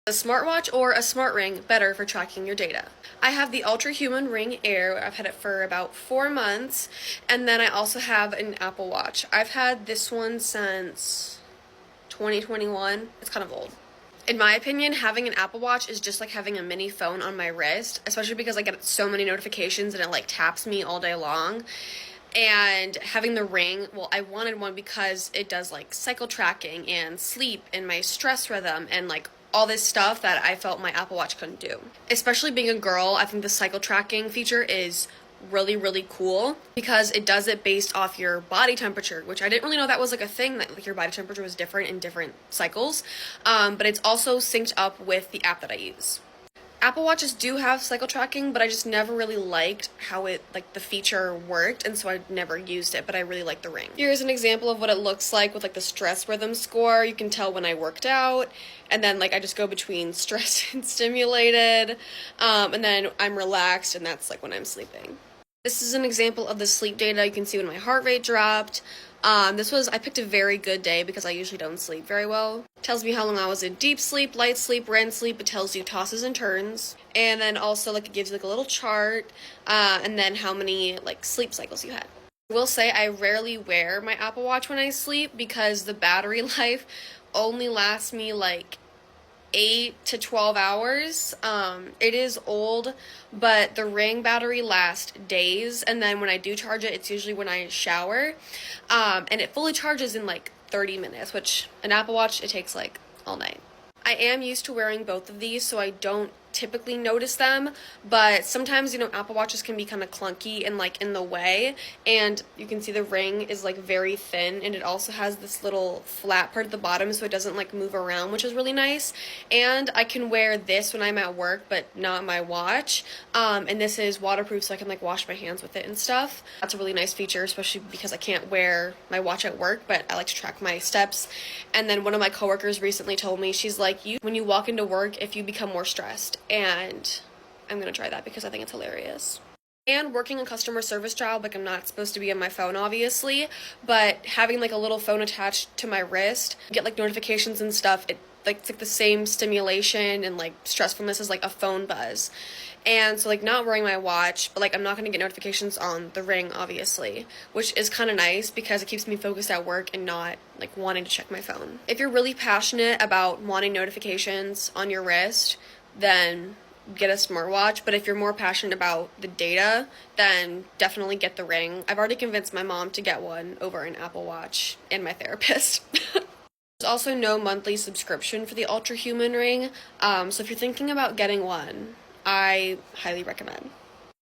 A smartwatch or a smart ring better for tracking your data? I have the Ultra Human Ring Air. I've had it for about 4 months, and then I also have an Apple Watch. I've had this one since 2021. It's kind of old. In my opinion, having an Apple Watch is just like having a mini phone on my wrist, especially because I get so many notifications and it like taps me all day long. And having the ring, well, I wanted one because it does like cycle tracking and sleep and my stress rhythm and like all this stuff that I felt my Apple Watch couldn't do. Especially being a girl, I think the cycle tracking feature is really, really cool because it does it based off your body temperature, which I didn't really know that was like a thing, that like your body temperature was different in different cycles. But it's also synced up with the app that I use. Apple Watches do have cycle tracking, but I just never really liked how it, like, the feature worked, and so I never used it, but I really like the ring. Here's an example of what it looks like with, like, the stress rhythm score. You can tell when I worked out, and then, like, I just go between stressed and stimulated, and then I'm relaxed, and that's, like, when I'm sleeping. This is an example of the sleep data. You can see when my heart rate dropped. I picked a very good day because I usually don't sleep very well. It tells me how long I was in deep sleep, light sleep, REM sleep. It tells you tosses and turns. And then also, like, it gives you, like, a little chart, and then how many, like, sleep cycles you had. I will say I rarely wear my Apple Watch when I sleep because the battery life only lasts me, like, 8 to 12 hours. It is old, but the ring battery lasts days, and then when I do charge it, it's usually when I shower, and it fully charges in like 30 minutes, which an Apple Watch, it takes like all night. I am used to wearing both of these, so I don't typically notice them, but sometimes, Apple Watches can be kind of clunky and like in the way, and you can see the ring is like very thin, and it also has this little flat part at the bottom so it doesn't like move around, which is really nice. And I can wear this when I'm at work, but not my watch, and this is waterproof, so I can like wash my hands with it and stuff. That's a really nice feature, especially because I can't wear my watch at work, but I like to track my steps. And then one of my coworkers recently told me, she's like, when you walk into work, if you become more stressed, and I'm gonna try that because I think it's hilarious. And working a customer service job, like, I'm not supposed to be on my phone, obviously, but having like a little phone attached to my wrist, get like notifications and stuff, it's like the same stimulation and like stressfulness as like a phone buzz. And so, like, not wearing my watch, but like I'm not gonna get notifications on the ring, obviously, which is kind of nice because it keeps me focused at work and not like wanting to check my phone. If you're really passionate about wanting notifications on your wrist, then get a smartwatch. But if you're more passionate about the data, then definitely get the ring. I've already convinced my mom to get one over an Apple Watch and my therapist. There's also no monthly subscription for the Ultra Human Ring, so if you're thinking about getting one, I highly recommend.